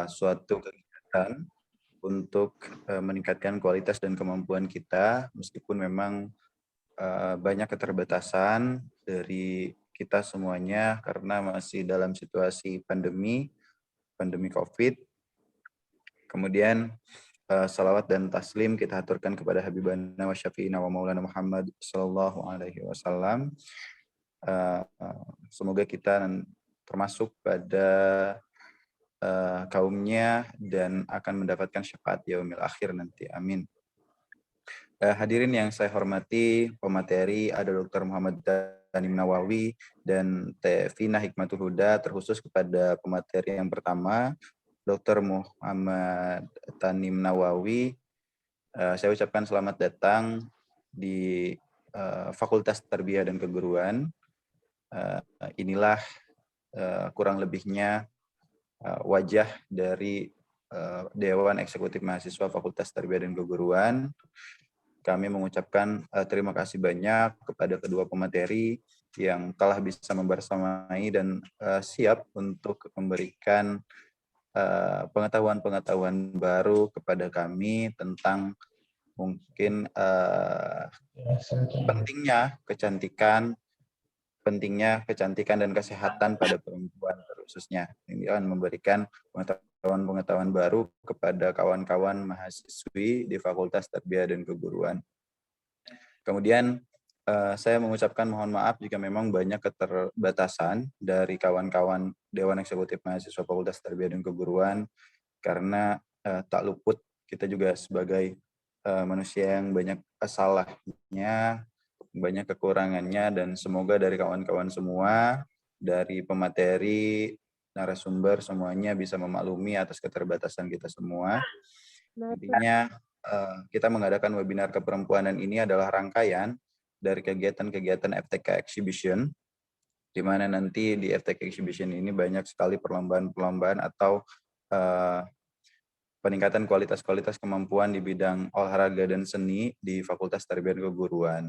suatu kegiatan untuk meningkatkan kualitas dan kemampuan kita, meskipun memang banyak keterbatasan dari kita semuanya karena masih dalam situasi pandemi COVID. Kemudian salawat dan taslim kita aturkan kepada Habibana wa Syafi'ina wa Maulana Muhammad sallallahu alaihi wasallam. Semoga kita termasuk pada kaumnya dan akan mendapatkan syafaat yaumil akhir nanti. Amin. Hadirin yang saya hormati, pemateri ada Dr. Muhammad Tanim Nawawi dan Teh Vina Hikmatul Huda, terkhusus kepada pemateri yang pertama, Dr. Muhammad Tanim Nawawi. Saya ucapkan selamat datang di Fakultas Tarbiyah dan Keguruan. Inilah kurang lebihnya wajah dari Dewan Eksekutif Mahasiswa Fakultas Tarbiyah dan Keguruan. Kami mengucapkan terima kasih banyak kepada kedua pemateri yang telah bisa membersamai dan siap untuk memberikan pengetahuan-pengetahuan baru kepada kami tentang mungkin pentingnya kecantikan dan kesehatan pada perempuan khususnya. Ini akan memberikan pengetahuan-pengetahuan baru kepada kawan-kawan mahasiswi di Fakultas Tarbiyah dan Keguruan. Kemudian saya mengucapkan mohon maaf jika memang banyak keterbatasan dari kawan-kawan Dewan Eksekutif Mahasiswa Fakultas Tarbiyah dan Keguruan, karena tak luput kita juga sebagai manusia yang banyak salahnya, banyak kekurangannya, dan semoga dari kawan-kawan semua, dari pemateri, narasumber, semuanya bisa memaklumi atas keterbatasan kita semua. Intinya kita mengadakan webinar keperempuanan ini adalah rangkaian dari kegiatan-kegiatan FTK Exhibition, di mana nanti di FTK Exhibition ini banyak sekali perlombaan-perlombaan atau peningkatan kualitas kemampuan di bidang olahraga dan seni di Fakultas Tarbiyah dan Keguruan.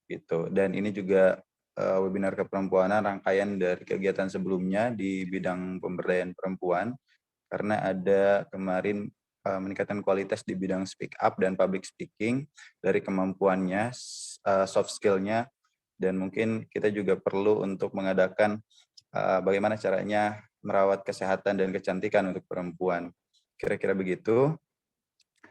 Gitu. Dan ini juga webinar keperempuanan rangkaian dari kegiatan sebelumnya di bidang pemberdayaan perempuan, karena ada kemarin meningkatkan kualitas di bidang speak up dan public speaking, dari kemampuannya, soft skill-nya, dan mungkin kita juga perlu untuk mengadakan bagaimana caranya merawat kesehatan dan kecantikan untuk perempuan. Kira-kira begitu.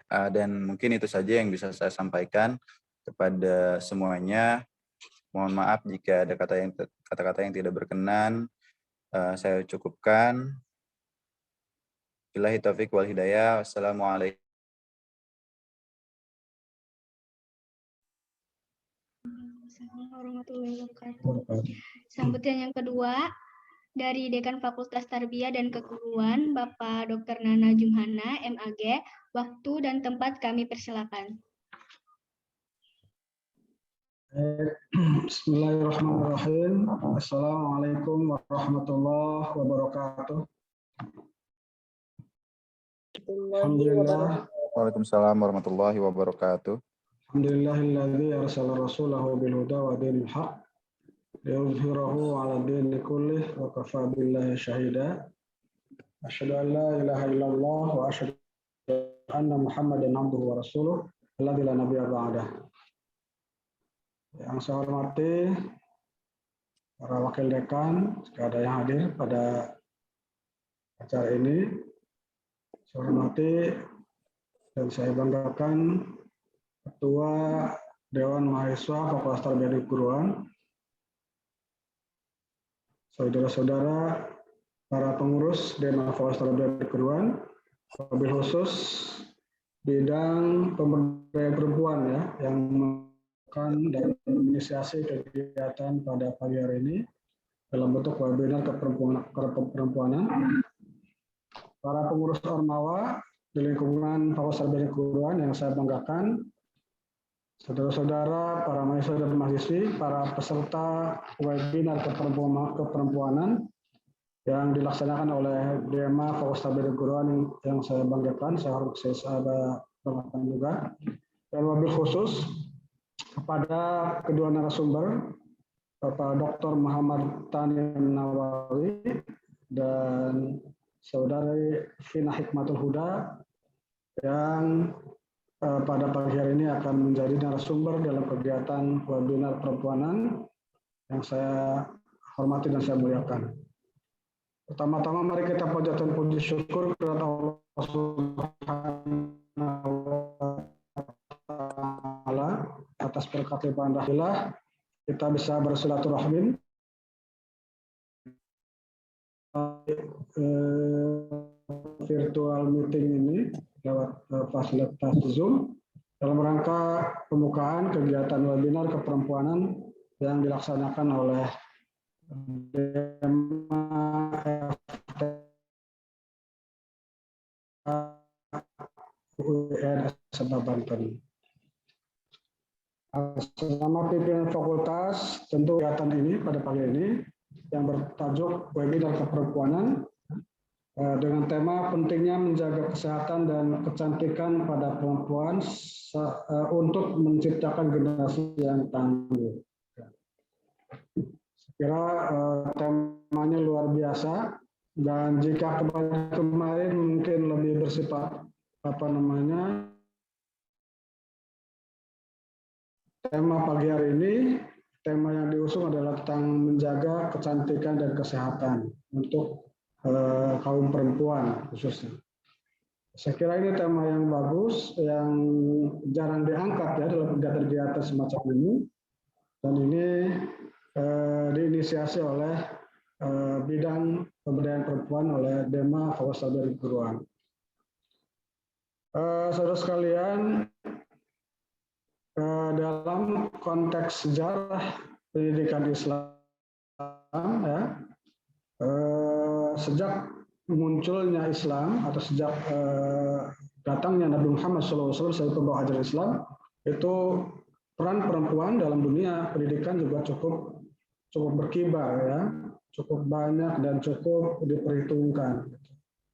Dan mungkin itu saja yang bisa saya sampaikan kepada semuanya. Mohon maaf jika ada kata-kata yang tidak berkenan. Saya cukupkan. Billahi taufiq wal hidayah. Wassalamualaikum warahmatullahi wabarakatuh. Sambutan yang kedua dari Dekan Fakultas Tarbiyah dan Keguruan, Bapak Dr. Nana Jumhana, MAG. Waktu dan tempat kami persilakan. Bismillahirrahmanirrahim. Assalamualaikum warahmatullahi wabarakatuh. Alhamdulillah. Waalaikumsalam warahmatullahi wabarakatuh. Alhamdulillahilladzi arsala rasulahu bil huda wa dinil haq liyudhhirahu 'ala dini kullih wa kafaa billahi syahida. Asyhadu an la ilaha illallah wa asyhadu anna Muhammadan abduhu wa rasuluh alladzi la nabiyya ba'dah. Yang saya hormati para wakil dekan, jika ada yang hadir pada acara ini, saya hormati dan saya banggakan Ketua Dewan Mahasiswa Fakultas Tarbiyah dan Keguruan, saudara-saudara para pengurus Dewan Fakultas Tarbiyah dan Keguruan, wabil khusus bidang pemberdayaan perempuan ya, yang melakukan dan menginisiasi kegiatan pada pagi hari ini dalam bentuk webinar keperempuanan. Para pengurus Ormawa di lingkungan Fakultas Tarbiyah dan Keguruan yang saya banggakan, saudara-saudara, para mahasiswa dan mahasiswi, para peserta webinar keperempuanan yang dilaksanakan oleh DMA Fakultas Tarbiyah dan Keguruan yang saya banggakan, saya banggakan juga. Dan wabil khusus kepada kedua narasumber, Bapak Dr. Muhammad Tanim Nawawi dan Saudari Vina Hikmatul Huda yang pada pagi hari ini akan menjadi narasumber dalam kegiatan webinar perempuanan yang saya hormati dan saya muliakan. Pertama-tama mari kita panjatkan puji syukur kepada Allah Subhanahu wa Ta'ala atas berkat limpahan rahmatullah kita bisa bersilaturahmi virtual meeting ini lewat fasilitas Zoom dalam rangka pembukaan kegiatan webinar keperempuanan yang dilaksanakan oleh DEMA UIN Sabah Banten. Selama pimpinan fakultas, tentu kegiatan ini pada pagi ini yang bertajuk webinar keperempuanan dengan tema pentingnya menjaga kesehatan dan kecantikan pada perempuan untuk menciptakan generasi yang tangguh. Saya kira temanya luar biasa dan jika kemarin mungkin lebih bersifat tema pagi hari ini, tema yang diusung adalah tentang menjaga kecantikan dan kesehatan untuk kaum perempuan khususnya. Saya kira ini tema yang bagus, yang jarang diangkat ya dalam kegiatan-kegiatan semacam ini, dan ini diinisiasi oleh bidang pemberdayaan perempuan oleh DEMA Fakultas Sarjana Keguruan. Saudara sekalian, dalam konteks sejarah pendidikan Islam, ya, sejak munculnya Islam atau sejak datangnya Nabi Muhammad SAW sebagai pembawa ajaran Islam, itu peran perempuan dalam dunia pendidikan juga cukup berkibar, ya, cukup banyak dan cukup diperhitungkan.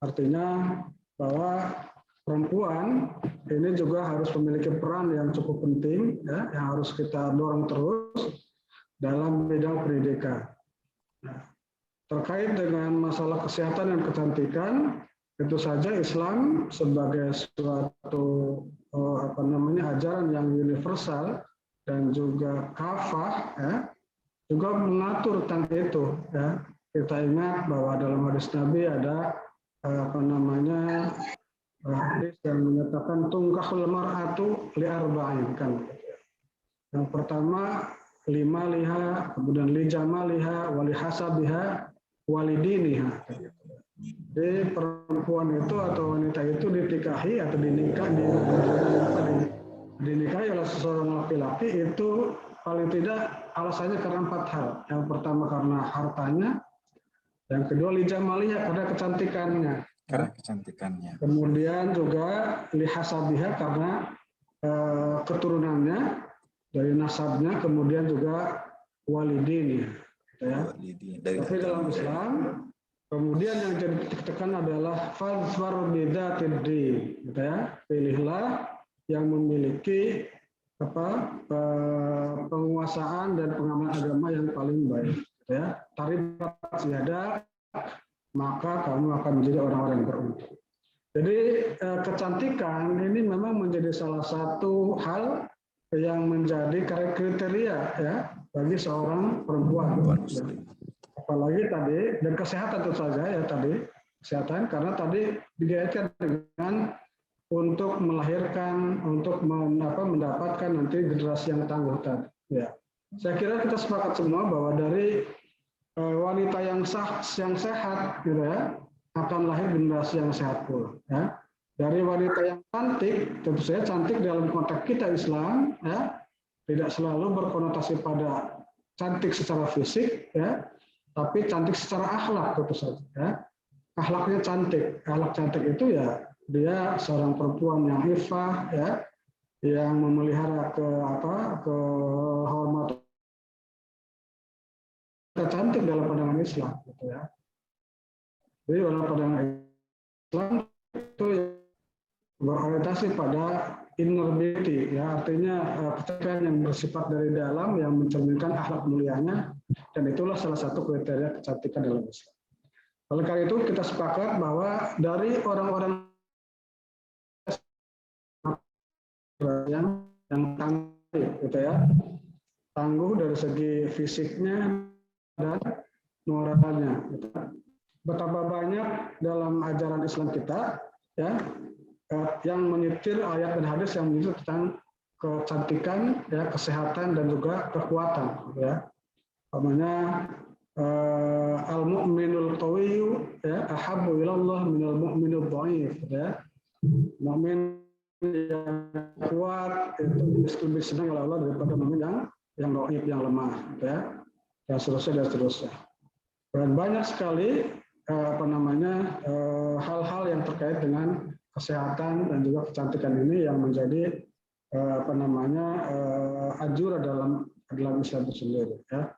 Artinya bahwa perempuan ini juga harus memiliki peran yang cukup penting, ya, yang harus kita dorong terus dalam bidang pendidikan. Nah, terkait dengan masalah kesehatan dan kecantikan, tentu saja Islam sebagai suatu ajaran yang universal dan juga kafah, ya, juga mengatur tentang itu. Ya. Kita ingat bahwa dalam hadis Nabi ada hadis yang menyatakan tungkahul mar'atu li arba'in kan. Yang pertama lima liha, kemudian li jamaliha, wali hasabiha, walidiniha. Jadi perempuan itu atau wanita itu dinikahi atau dinikahi oleh seseorang laki-laki itu paling tidak alasannya karena 4 hal. Yang pertama karena hartanya, yang kedua li jamaliha karena kecantikannya. Karena kecantikannya. Kemudian juga lihasabiha karena keturunannya dari nasabnya, kemudian juga walidin. Ya. Tapi dalam Islam, kemudian yang jadi tekan adalah fadfar bidzatid din, gitu ya. Pilihlah yang memiliki penguasaan dan pengamalan agama yang paling baik. Gitu ya. Taribat siada, maka kamu akan menjadi orang-orang yang beruntung. Jadi kecantikan ini memang menjadi salah satu hal yang menjadi kriteria ya bagi seorang perempuan. Apalagi tadi dan kesehatan tentu saja ya tadi kesehatan karena tadi dikaitkan dengan untuk melahirkan, untuk mendapatkan nanti generasi yang tangguh tadi. Ya, saya kira kita sepakat semua bahwa dari wanita yang sehat, gitu ya, akan lahir generasi yang sehat pula. Ya. Dari wanita yang cantik, tentu saja cantik dalam konteks kita Islam, ya, tidak selalu berkonotasi pada cantik secara fisik, ya, tapi cantik secara akhlak tentu saja. Ya. Akhlaknya cantik, akhlak cantik itu ya dia seorang perempuan yang ifah, ya, yang memelihara kehormatan cantik dalam pandangan Islam, gitu ya. Jadi dalam pandangan Islam itu berorientasi pada inner beauty, ya, artinya kecantikan yang bersifat dari dalam yang mencerminkan akhlak mulianya, dan itulah salah satu kriteria kecantikan dalam Islam. Oleh karena itu kita sepakat bahwa dari orang-orang yang tangguh, gitu ya, tangguh dari segi fisiknya dan moralnya. Gitu. Betapa banyak dalam ajaran Islam kita ya yang menyetir ayat dan hadis yang menyetir tentang kecantikan, ya, kesehatan dan juga kekuatan. Ya, namanya al-mu'minul qawiyyu ya ahabbu ilallah minal mu'minul dhaif. Ya, mukmin yang kuat itu lebih senang oleh Allah daripada mukmin yang dhaif, yang lemah. Ya, dan seterusnya dan seterusnya. Dan banyak sekali hal-hal yang terkait dengan kesehatan dan juga kecantikan ini yang menjadi anjuran dalam Islam itu sendiri. Ya.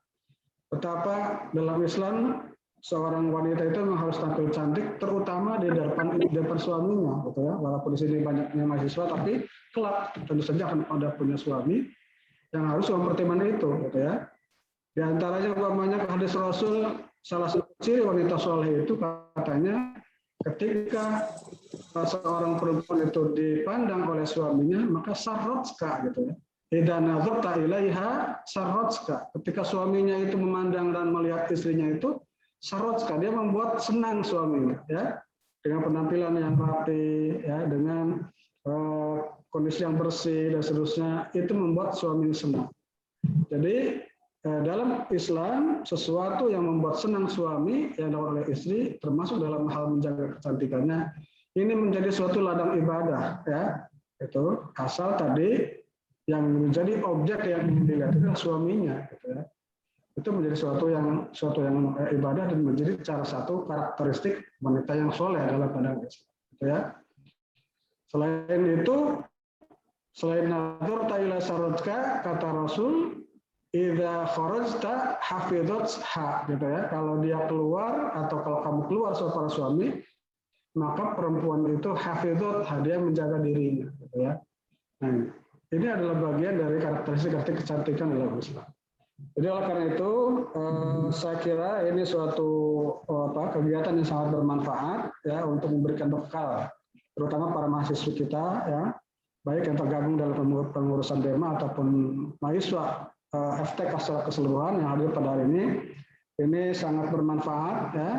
Betapa dalam Islam seorang wanita itu memang harus tampil cantik, terutama di depan suaminya, gitu ya. Walaupun di sini banyaknya mahasiswa, tapi kelak tentu saja akan ada punya suami yang harus mempertimbangkan itu, gitu ya. Di antaranya umpamanya hadis Rasul, salah satu ciri wanita soleh itu katanya ketika seorang perempuan itu dipandang oleh suaminya maka sarrotska, gitu ya. Idza nazarta ilaiha sarrotska. Ketika suaminya itu memandang dan melihat istrinya itu sarrotska, dia membuat senang suaminya, ya, dengan penampilan yang rapi, ya, dengan kondisi yang bersih dan seterusnya, itu membuat suaminya senang. Jadi dalam Islam, sesuatu yang membuat senang suami yang dilakukan oleh istri, termasuk dalam hal menjaga kecantikannya, ini menjadi suatu ladang ibadah, ya. Itu asal tadi yang menjadi objek yang dilihat itu suaminya, gitu ya. Itu menjadi suatu yang ibadah dan menjadi salah satu karakteristik wanita yang soleh dalam pandangan Islam, gitu ya. Selain itu, selain nazar ta'ila sarotka, kata Rasul, idza kharajta hafidhatha, gitu ya. Kalau dia keluar atau kalau kamu keluar seorang suami, maka perempuan itu hafidhatha, dia menjaga dirinya, gitu ya. Nah, ini adalah bagian dari karakteristik kecantikan dalam Islam. Jadi oleh karena itu saya kira ini suatu kegiatan yang sangat bermanfaat ya untuk memberikan bekal terutama para mahasiswa kita ya, baik yang tergabung dalam pengurusan DEMA ataupun mahasiswa FTK secara keseluruhan yang hadir pada hari ini sangat bermanfaat ya.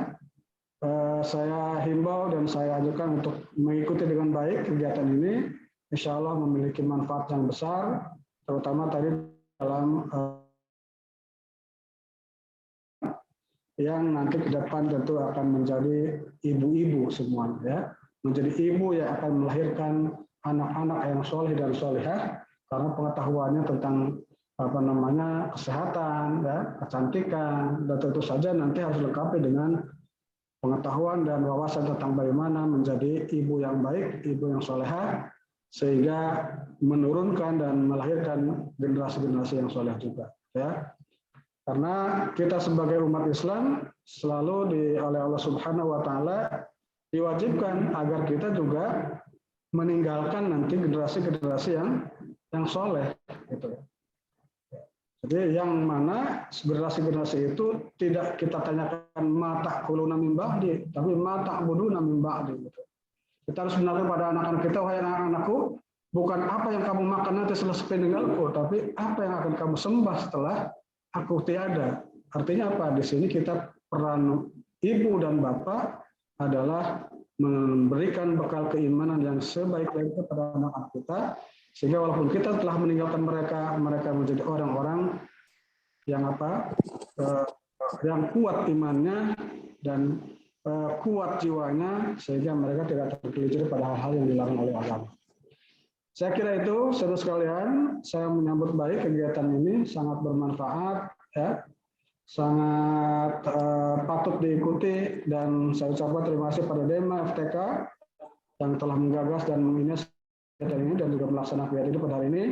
Saya himbau dan saya ajukan untuk mengikuti dengan baik kegiatan ini, insya Allah memiliki manfaat yang besar, terutama tadi dalam yang nanti ke depan tentu akan menjadi ibu-ibu semuanya ya, menjadi ibu yang akan melahirkan anak-anak yang soleh dan solehah karena pengetahuannya tentang kesehatan, ya, kecantikan, dan tentu saja nanti harus lengkapi dengan pengetahuan dan wawasan tentang bagaimana menjadi ibu yang baik, ibu yang solehah, sehingga menurunkan dan melahirkan generasi-generasi yang soleh juga. Ya. Karena kita sebagai umat Islam selalu oleh Allah Subhanahu Wa Taala diwajibkan agar kita juga meninggalkan nanti generasi-generasi yang soleh, gitu. Jadi yang mana generasi-generasi itu tidak kita tanyakan mata kuluna min ba'di, tapi mata buduna min ba'di, gitu. Kita harus menanyakan pada anak-anak kita, wahai anak-anakku, bukan apa yang kamu makan nanti setelah sepeninggalku, tapi apa yang akan kamu sembah setelah aku tiada. Artinya apa? Di sini kita peran ibu dan bapak adalah memberikan bekal keimanan yang sebaik-baiknya pada anak-anak kita, sehingga walaupun kita telah meninggalkan mereka menjadi orang-orang yang yang kuat imannya dan kuat jiwanya, sehingga mereka tidak tergelincir pada hal-hal yang dilarang oleh agama. Saya kira itu, saudara sekalian, saya menyambut baik kegiatan ini, sangat bermanfaat, ya, sangat patut diikuti, dan saya ucapkan terima kasih pada DEMA FTK yang telah menggagas dan menginisiasi ini dan juga melaksanakan kegiatan ini pada hari ini.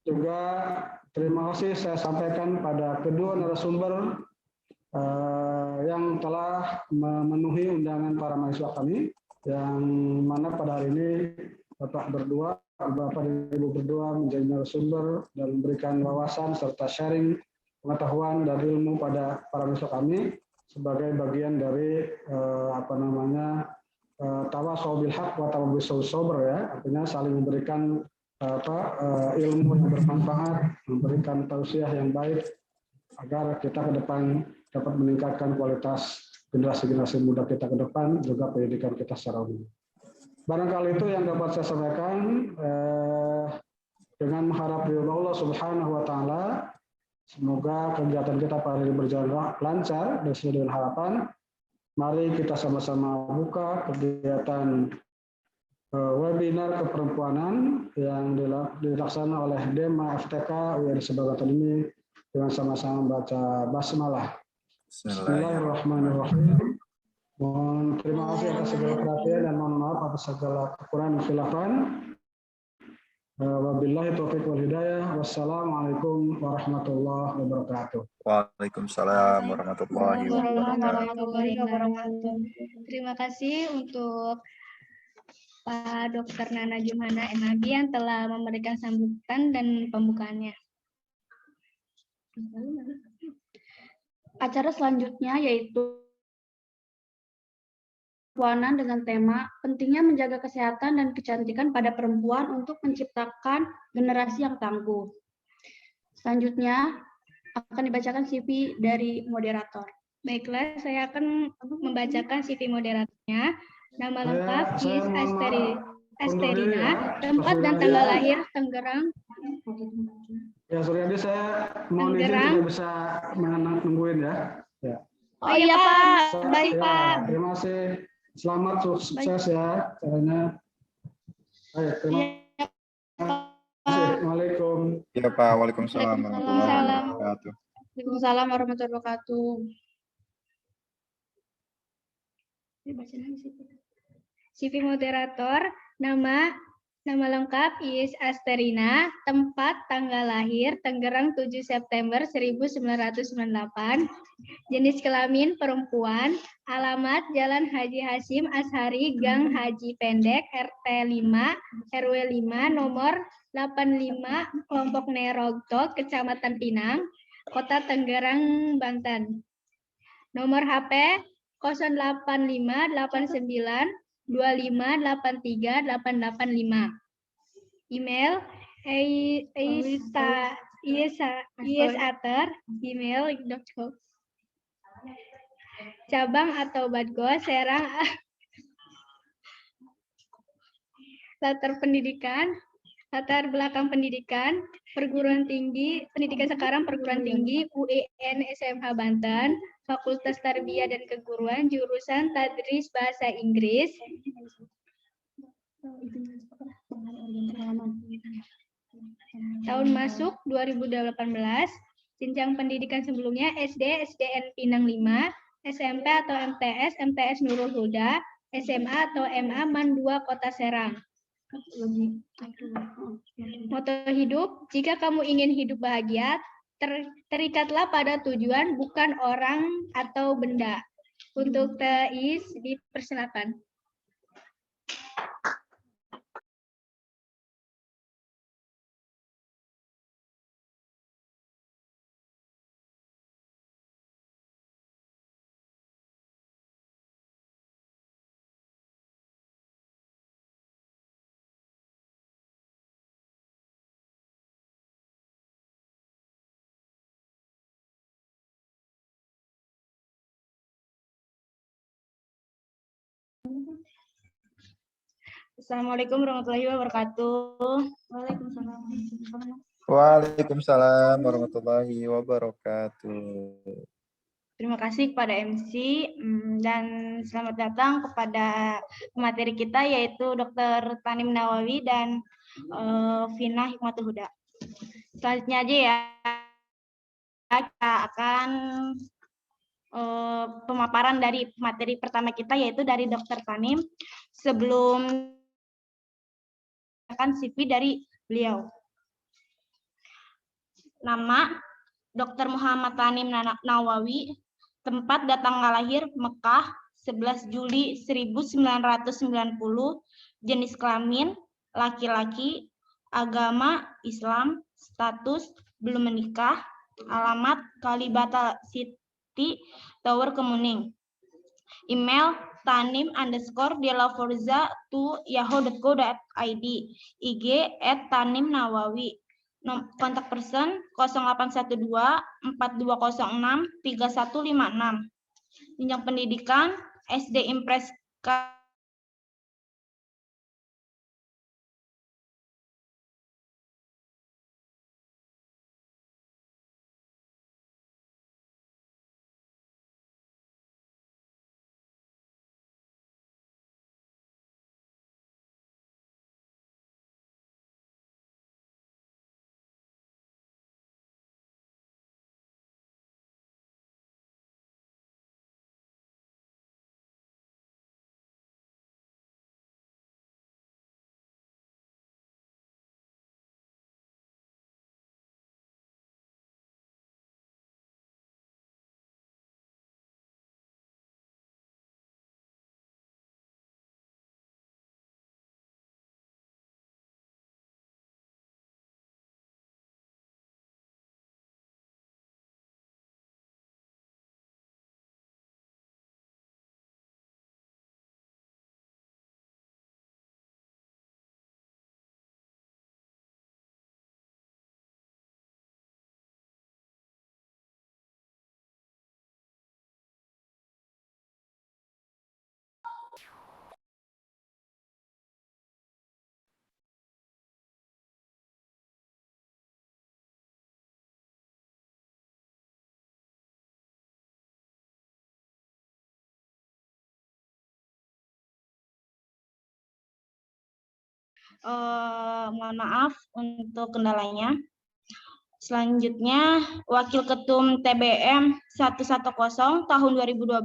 Juga terima kasih saya sampaikan pada kedua narasumber yang telah memenuhi undangan para mahasiswa kami, yang mana pada hari ini Bapak dan Ibu berdua menjadi narasumber dan memberikan wawasan serta sharing pengetahuan dan ilmu pada para mahasiswa kami. sebagai bagian dari tawasau bil haq wa tawasau sabr ya, artinya saling memberikan ilmu yang bermanfaat, memberikan tausiah yang baik agar kita ke depan dapat meningkatkan kualitas generasi-generasi muda kita ke depan, juga pendidikan kita secara umum. Barangkali itu yang dapat saya sampaikan, dengan mengharap ridho Allah Subhanahu wa taala. Semoga kegiatan kita pada hari ini berjalan lancar dan sesuai dengan harapan. Mari kita sama-sama buka kegiatan webinar keperempuanan yang dilaksanakan oleh Dema FTK UIN Sebagatan ini dengan sama-sama membaca basmalah. Bismillahirrahmanirrahim. Mohon terima kasih atas segala perhatian dan mohon maaf atas segala kekurangan dan khilafan. Wabillahi taufiq wal hidayah. Wassalamualaikum warahmatullahi wabarakatuh. Waalaikumsalam warahmatullahi wabarakatuh. Terima kasih untuk Pak Dr. Nana Jumhana MAG yang telah memberikan sambutan dan pembukaannya. Acara selanjutnya yaitu perempuanan dengan tema pentingnya menjaga kesehatan dan kecantikan pada perempuan untuk menciptakan generasi yang tangguh. Selanjutnya akan dibacakan CV dari moderator. Baiklah, saya akan membacakan CV moderatornya. Nama lengkap Is Asterina, tempat dan tanggal lahir Tangerang. Ya, Suryadi, saya mohon izin tidak bisa menungguin ya. Oh iya Pak, baik Pak. Terima kasih. Selamat sukses ya caranya. Baik, terima kasih. Assalamualaikum. Ya Pak, waalaikumsalam warahmatullahi wabarakatuh. Waalaikumsalam warahmatullahi wabarakatuh. CV moderator, nama lengkap Is Asterina, tempat tanggal lahir Tangerang 7 September 1998, jenis kelamin perempuan, alamat Jalan Haji Hasyim Ashari, Gang Haji Pendek, RT 5, RW 5, nomor 85, kelompok Nerogto, Kecamatan Pinang, Kota Tangerang, Banten. Nomor HP 08589 2583885. Email isater@gmail.com. Cabang atau Badgo Serang. Latar belakang pendidikan, perguruan tinggi, pendidikan sekarang perguruan tinggi UIN SMH Banten, Fakultas Tarbiyah dan Keguruan, jurusan Tadris Bahasa Inggris. Tahun masuk 2018, jenjang pendidikan sebelumnya SD, SDN Pinang 5, SMP atau MTS, MTS Nurul Huda, SMA atau MA MAN 2 Kota Serang. Moto hidup, jika kamu ingin hidup bahagia, terikatlah pada tujuan, bukan orang atau benda. Untuk Teis, dipersilakan. Assalamualaikum warahmatullahi wabarakatuh. Waalaikumsalam warahmatullahi wabarakatuh. Terima kasih kepada MC dan selamat datang kepada pemateri kita yaitu Dr. Tanim Nawawi dan Vina Hikmatul Huda. Selanjutnya aja ya, kita akan pemaparan dari materi pertama kita yaitu dari Dr. Tanim. Sebelum akan CV dari beliau. Nama Dr. Muhammad Tanim Nawawi, tempat dan tanggal lahir Mekah 11 Juli 1990, jenis kelamin laki-laki, agama Islam, status belum menikah, alamat Kalibata City Tower Kemuning. Email tanim_delaforza@yahoo.co.id. IG @tanimnawawi. Kontak person 0812 4206 3156. Jenjang pendidikan SD Impres mohon maaf untuk kendalanya. Selanjutnya, Wakil Ketum TBM 110 tahun 2012,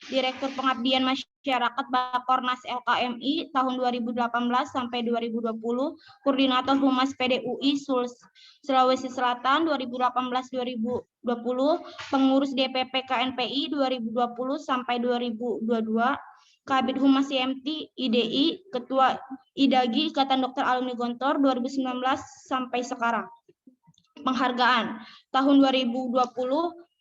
Direktur Pengabdian Masyarakat Bakornas LKMI tahun 2018 sampai 2020, Koordinator Humas PDUI Sulawesi Selatan 2018-2020, Pengurus DPP KNPI 2020 sampai 2022, Kabid Humas IMT IDI, Ketua IDAGI Ikatan Dokter Alumni Gontor 2019 sampai sekarang. Penghargaan tahun 2020,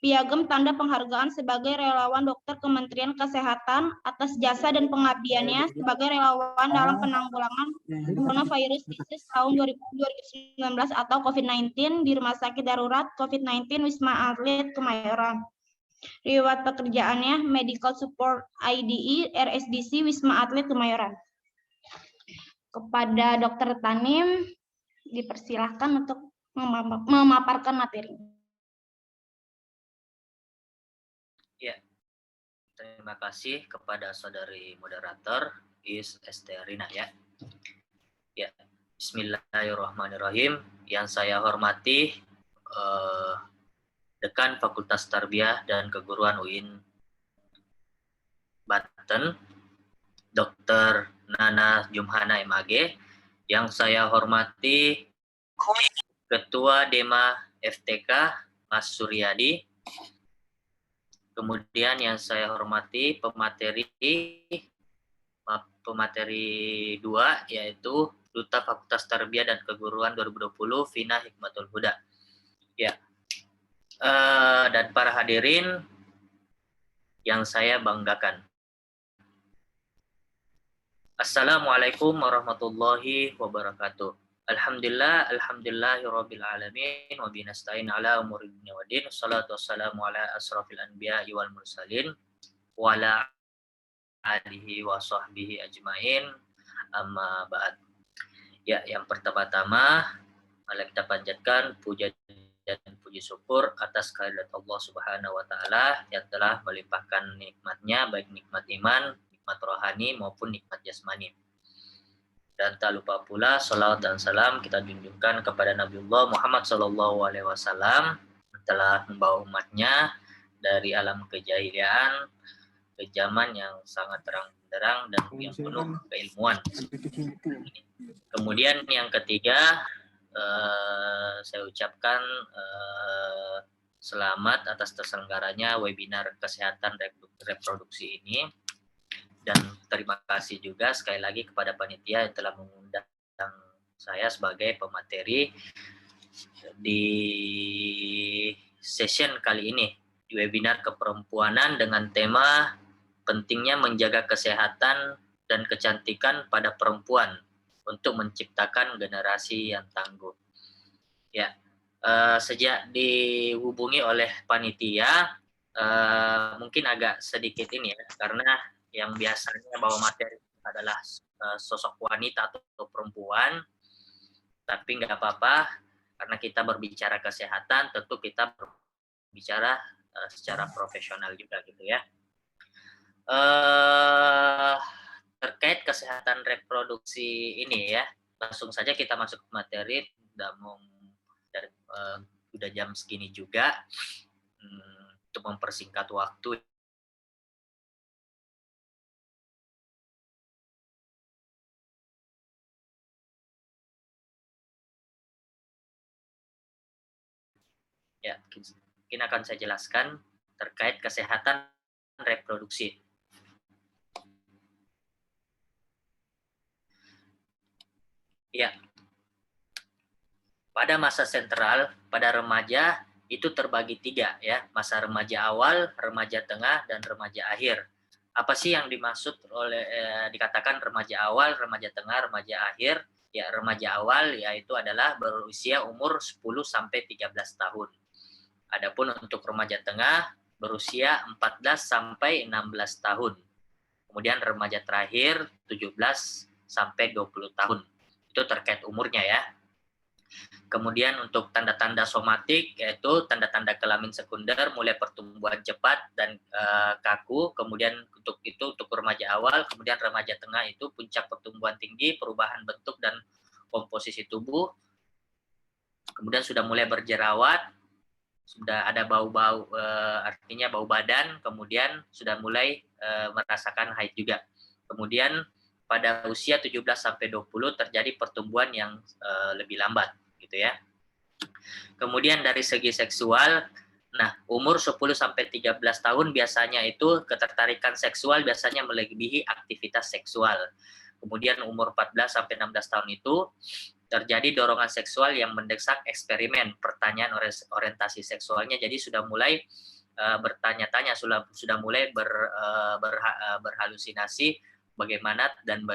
Piagam Tanda Penghargaan sebagai relawan dokter Kementerian Kesehatan atas jasa dan pengabdiannya sebagai relawan dalam penanggulangan coronavirus disease tahun 2019 atau COVID-19 di Rumah Sakit Darurat COVID-19 Wisma Atlet Kemayoran. Riwayat pekerjaannya Medical Support IDI RSDC Wisma Atlet Kemayoran. Kepada Dr. Tanim dipersilahkan untuk memaparkan materi. Ya, terima kasih kepada saudari moderator Is Esterina ya. Ya, Bismillahirrahmanirrahim. Yang saya hormati Dekan Fakultas Tarbiyah dan Keguruan UIN Banten, Dr. Nana Jumhana MAG. Yang saya hormati Ketua Dema FTK Mas Suryadi. Kemudian yang saya hormati pemateri 2 yaitu Duta Fakultas Tarbiyah dan Keguruan 2020 Fina Hikmatul Huda. Ya. Dan para hadirin yang saya banggakan. Assalamualaikum warahmatullahi wabarakatuh. Alhamdulillahirabbil alamin wa binasta'in ala umuri dunya waddin. Wassalatu wassalamu ala asrofil anbiya'i wal mursalin wa ala alihi wa sahbihi ajmain. Amma ba'd. Ya, yang pertama-tama mari kita panjatkan puja dan puji syukur atas kehadirat Allah Subhanahu wa taala yang telah melimpahkan nikmatnya, baik nikmat iman, nikmat rohani maupun nikmat jasmani. Dan tak lupa pula salawat dan salam kita junjungkan kepada Nabiullah Muhammad SAW yang telah membawa umatnya dari alam kejahilian ke zaman yang sangat terang benderang dan yang penuh keilmuan. Kemudian yang ketiga, saya ucapkan selamat atas terselenggaranya webinar kesehatan reproduksi ini. Dan terima kasih juga sekali lagi kepada panitia yang telah mengundang saya sebagai pemateri di session kali ini, di webinar keperempuanan dengan tema pentingnya menjaga kesehatan dan kecantikan pada perempuan untuk menciptakan generasi yang tangguh. Ya, sejak dihubungi oleh panitia, mungkin agak sedikit ini ya, karena yang biasanya bawa materi adalah sosok wanita atau perempuan, tapi nggak apa-apa, karena kita berbicara kesehatan, tentu kita berbicara secara profesional juga gitu ya. Terkait kesehatan reproduksi ini ya, langsung saja kita masuk ke materi. Udah jam segini juga, untuk mempersingkat waktu. Ya, mungkin akan saya jelaskan terkait kesehatan reproduksi. Ya, pada masa sentral, pada remaja itu terbagi 3 ya, masa remaja awal, remaja tengah, dan remaja akhir. Apa sih yang dimaksud oleh dikatakan remaja awal, remaja tengah, remaja akhir? Ya, remaja awal yaitu adalah berusia umur 10 sampai 13 tahun. Adapun untuk remaja tengah berusia 14 sampai 16 tahun. Kemudian remaja terakhir 17 sampai 20 tahun. Itu terkait umurnya ya. Kemudian untuk tanda-tanda somatik yaitu tanda-tanda kelamin sekunder mulai pertumbuhan cepat dan kaku. Kemudian untuk remaja awal, kemudian remaja tengah itu puncak pertumbuhan tinggi, perubahan bentuk dan komposisi tubuh. Kemudian sudah mulai berjerawat, sudah ada bau-bau, artinya bau badan, kemudian sudah mulai merasakan haid juga. Kemudian pada usia 17 sampai 20 terjadi pertumbuhan yang lebih lambat gitu ya. Kemudian dari segi seksual, nah umur 10 sampai 13 tahun biasanya itu ketertarikan seksual biasanya melebihi aktivitas seksual. Kemudian umur 14 sampai 16 tahun itu terjadi dorongan seksual yang mendesak eksperimen pertanyaan orientasi seksualnya, jadi sudah mulai bertanya-tanya, sudah mulai berhalusinasi bagaimana dan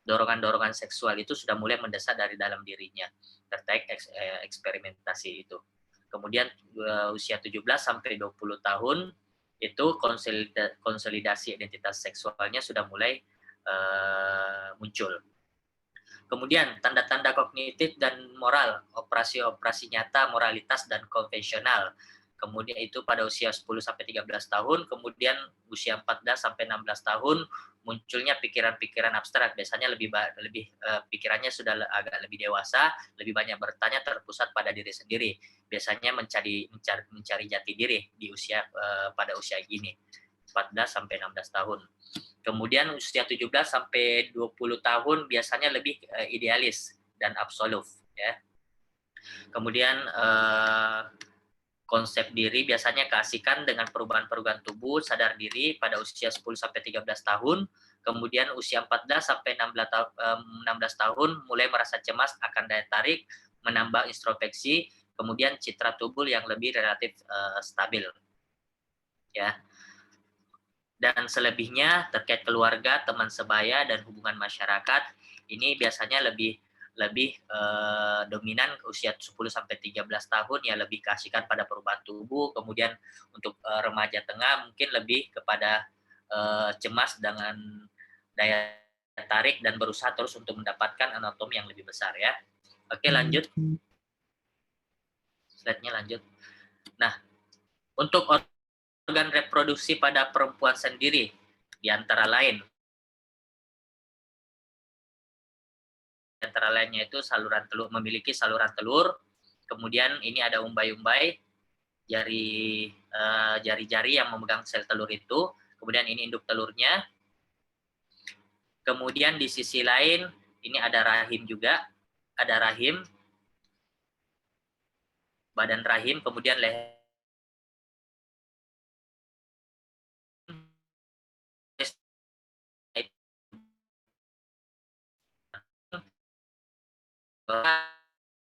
dorongan-dorongan seksual itu sudah mulai mendesak dari dalam dirinya terkait eksperimentasi itu. Kemudian usia 17 sampai 20 tahun itu konsolidasi identitas seksualnya sudah mulai muncul. Kemudian tanda-tanda kognitif dan moral, operasi-operasi nyata, moralitas dan konvensional. Kemudian itu pada usia 10 sampai 13 tahun, kemudian usia 14 sampai 16 tahun munculnya pikiran-pikiran abstrak. Biasanya lebih pikirannya sudah agak lebih dewasa, lebih banyak bertanya, terpusat pada diri sendiri. Biasanya mencari jati diri di usia pada usia gini, 14 sampai 16 tahun. Kemudian usia 17 sampai 20 tahun biasanya lebih idealis dan absolut ya. Kemudian konsep diri biasanya keasikan dengan perubahan-perubahan tubuh, sadar diri pada usia 10 sampai 13 tahun. Kemudian usia 14 sampai 16 tahun mulai merasa cemas akan daya tarik, menambah introspeksi, kemudian citra tubuh yang lebih relatif stabil. Ya. Dan selebihnya terkait keluarga, teman sebaya dan hubungan masyarakat ini biasanya lebih dominan usia 10 sampai 13 tahun ya, lebih keasikan pada perubahan tubuh. Kemudian untuk remaja tengah mungkin lebih kepada cemas dengan daya tarik dan berusaha terus untuk mendapatkan anatomi yang lebih besar ya. Oke, lanjut. Slide-nya lanjut. Nah, untuk organ reproduksi pada perempuan sendiri di antara lainnya itu saluran telur, memiliki saluran telur. Kemudian ini ada umbai-umbai, jari-jari yang memegang sel telur itu. Kemudian ini induk telurnya. Kemudian di sisi lain ini ada rahim juga, ada rahim, badan rahim, kemudian leher.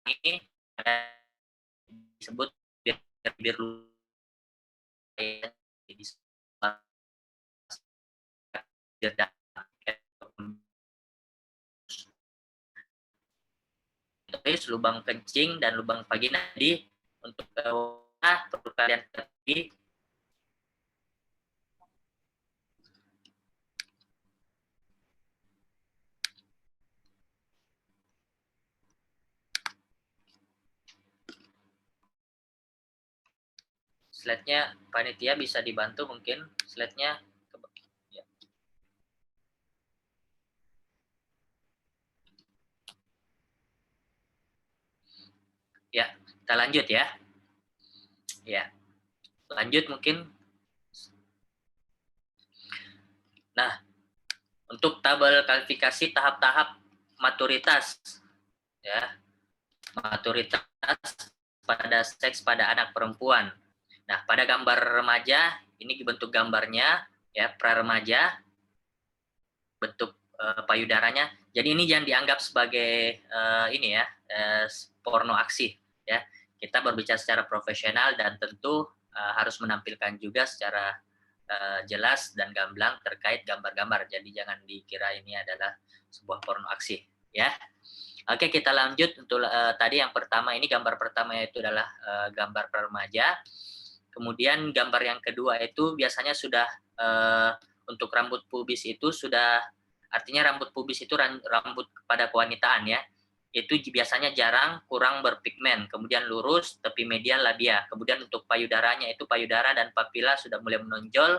Ini disebut bibir klitoris, lubang kencing, dan lubang vagina. Jadi untuk perlu kalian ketahui slide-nya. Panitia bisa dibantu mungkin slide-nya. Ya, kita lanjut ya. Ya, lanjut mungkin. Nah, untuk tabel kualifikasi tahap-tahap maturitas, ya, maturitas pada seks pada anak perempuan. Nah, pada gambar remaja ini bentuk gambarnya, ya, pra remaja, bentuk payudaranya. Jadi ini jangan dianggap sebagai ini ya, porno aksi, ya. Kita berbicara secara profesional dan tentu harus menampilkan juga secara jelas dan gamblang terkait gambar-gambar. Jadi jangan dikira ini adalah sebuah porno aksi, ya. Oke, kita lanjut untuk tadi yang pertama, ini gambar pertama itu adalah gambar pra remaja. Kemudian gambar yang kedua itu biasanya sudah untuk rambut pubis itu sudah, artinya rambut pubis itu rambut pada kewanitaan ya. Itu biasanya jarang, kurang berpigmen, kemudian lurus, tepi medial labia. Kemudian untuk payudaranya itu payudara dan papila sudah mulai menonjol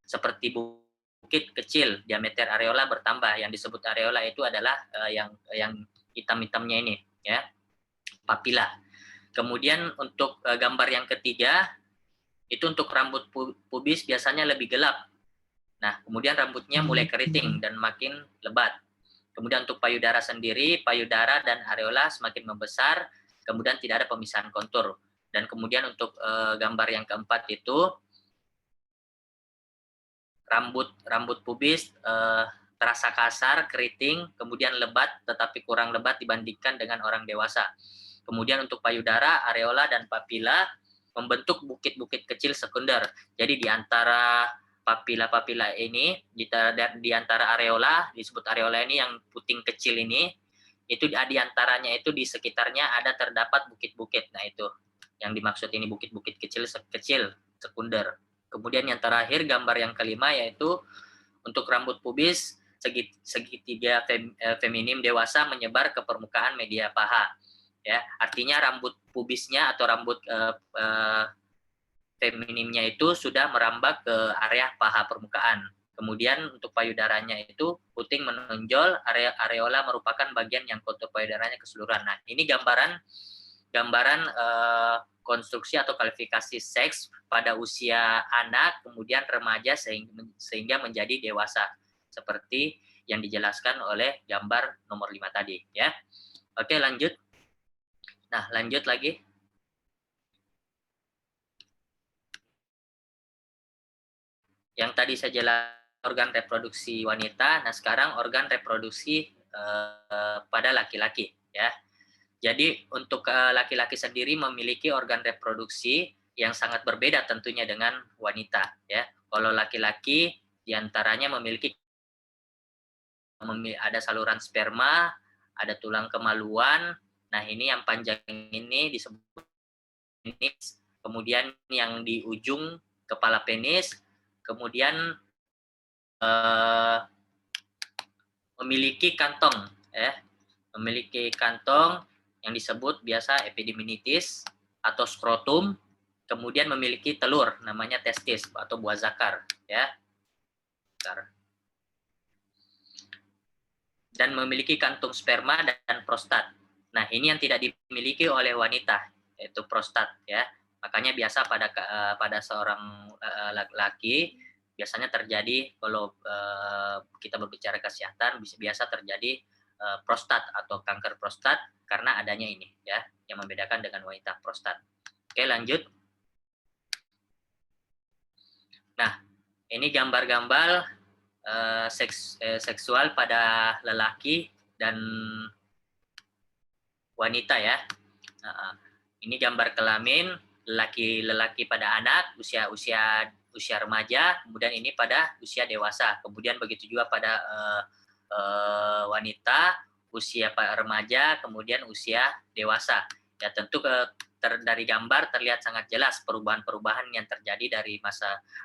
seperti bukit kecil, diameter areola bertambah. Yang disebut areola itu adalah yang hitam-hitamnya ini, ya, papila. Kemudian untuk gambar yang ketiga itu untuk rambut pubis biasanya lebih gelap. Nah, kemudian rambutnya mulai keriting dan makin lebat. Kemudian untuk payudara sendiri, payudara dan areola semakin membesar, kemudian tidak ada pemisahan kontur. Dan kemudian untuk gambar yang keempat itu rambut pubis terasa kasar, keriting, kemudian lebat tetapi kurang lebat dibandingkan dengan orang dewasa. Kemudian untuk payudara, areola dan papila membentuk bukit-bukit kecil sekunder. Jadi di antara papila-papila ini, di antara areola, disebut areola ini yang puting kecil ini, itu di antaranya itu di sekitarnya ada terdapat bukit-bukit. Nah itu yang dimaksud ini bukit-bukit kecil sekunder. Kemudian yang terakhir gambar yang kelima yaitu untuk rambut pubis segitiga feminim dewasa menyebar ke permukaan media paha. Ya, artinya rambut pubisnya atau rambut feminimnya itu sudah merambah ke area paha permukaan. Kemudian untuk payudaranya itu puting menonjol, areola merupakan bagian yang kontur payudaranya keseluruhan. Nah, ini gambaran konstruksi atau kualifikasi seks pada usia anak, kemudian remaja sehingga menjadi dewasa seperti yang dijelaskan oleh gambar nomor 5 tadi, ya. Oke, lanjut. Nah, lanjut lagi. Yang tadi saya jelaskan organ reproduksi wanita, nah sekarang organ reproduksi pada laki-laki, ya. Jadi untuk laki-laki sendiri memiliki organ reproduksi yang sangat berbeda tentunya dengan wanita, ya. Kalau laki-laki diantaranya memiliki ada saluran sperma, ada tulang kemaluan. Nah ini yang panjang ini disebut penis, kemudian yang di ujung kepala penis, kemudian memiliki kantong, ya, memiliki kantong yang disebut biasa epidiminitis atau skrotum, kemudian memiliki telur namanya testis atau buah zakar, ya, dan memiliki kantung sperma dan prostat. Nah ini yang tidak dimiliki oleh wanita, yaitu prostat, ya. Makanya biasa pada seorang laki-laki biasanya terjadi kalau kita berbicara kesehatan biasa terjadi prostat atau kanker prostat karena adanya ini, ya, yang membedakan dengan wanita prostat. Oke, lanjut. Nah, ini gambar-gambar seksual pada lelaki dan wanita, ya. Ini gambar kelamin lelaki pada anak usia remaja, kemudian ini pada usia dewasa, kemudian begitu juga pada wanita usia remaja, kemudian usia dewasa. Ya tentu dari gambar terlihat sangat jelas perubahan-perubahan yang terjadi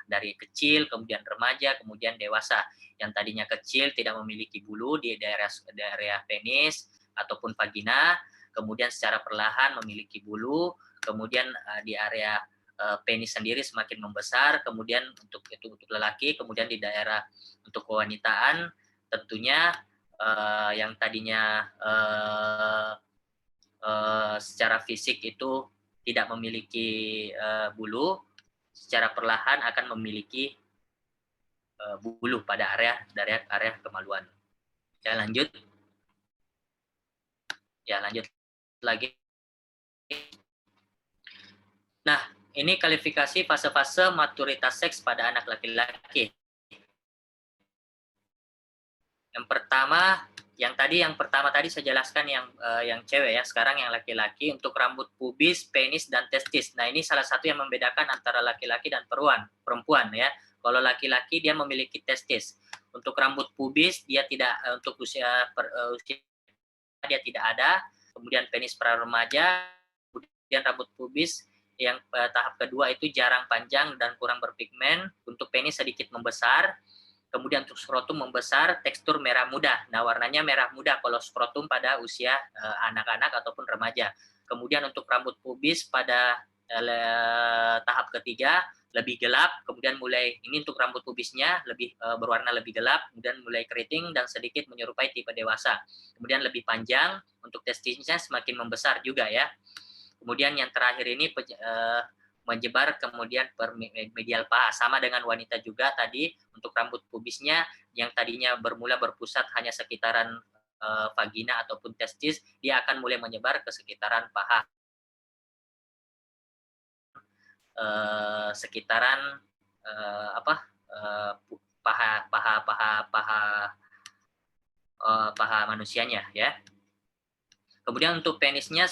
dari kecil, kemudian remaja, kemudian dewasa. Yang tadinya kecil tidak memiliki bulu di daerah penis ataupun vagina, kemudian secara perlahan memiliki bulu, kemudian di area penis sendiri semakin membesar, kemudian untuk lelaki, kemudian di daerah untuk kewanitaan tentunya yang tadinya secara fisik itu tidak memiliki bulu, secara perlahan akan memiliki bulu pada area kemaluan. Ya lanjut lagi. Nah, ini kualifikasi fase-fase maturitas seks pada anak laki-laki. Yang pertama tadi saya jelaskan yang cewek ya, sekarang yang laki-laki untuk rambut pubis, penis dan testis. Nah, ini salah satu yang membedakan antara laki-laki dan perempuan ya. Kalau laki-laki dia memiliki testis. Untuk rambut pubis dia tidak untuk usia dia tidak ada. Kemudian penis pra remaja, kemudian rambut pubis yang tahap kedua itu jarang panjang dan kurang berpigmen. Untuk penis sedikit membesar. Kemudian untuk skrotum membesar, tekstur merah muda. Nah, warnanya merah muda kalau skrotum pada usia anak-anak ataupun remaja. Kemudian untuk rambut pubis pada tahap ketiga lebih gelap. Kemudian ini untuk rambut pubisnya lebih berwarna lebih gelap. Kemudian mulai keriting dan sedikit menyerupai tipe dewasa. Kemudian lebih panjang. Untuk testisnya semakin membesar juga ya. Kemudian yang terakhir ini menyebar kemudian per medial paha, sama dengan wanita juga tadi. Untuk rambut pubisnya yang tadinya bermula berpusat hanya sekitaran vagina ataupun testis, dia akan mulai menyebar ke sekitaran paha, paha manusianya ya. Kemudian untuk penisnya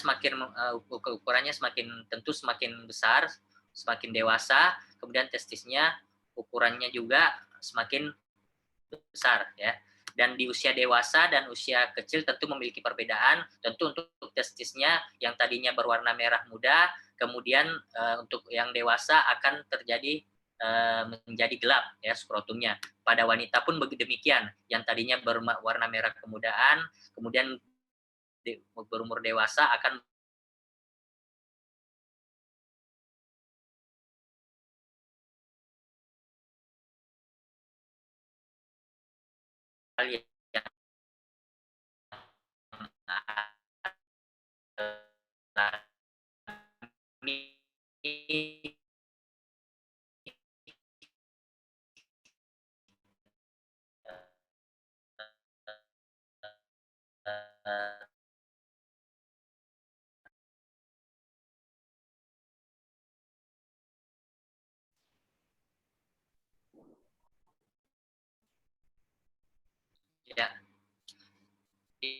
ukurannya semakin besar, semakin dewasa. Kemudian testisnya ukurannya juga semakin besar ya. Dan di usia dewasa dan usia kecil tentu memiliki perbedaan. Tentu untuk testisnya yang tadinya berwarna merah muda, kemudian untuk yang dewasa akan terjadi menjadi gelap ya skrotumnya. Pada wanita pun demikian, yang tadinya berwarna merah kemudaan, kemudian berumur dewasa akan yang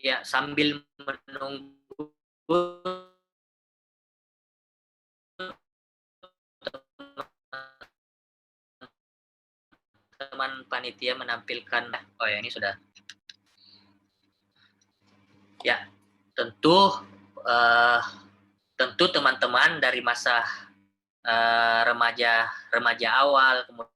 ya sambil menunggu teman panitia menampilkan. Oh ya, ini sudah. Ya, tentu teman-teman dari masa remaja awal, kemudian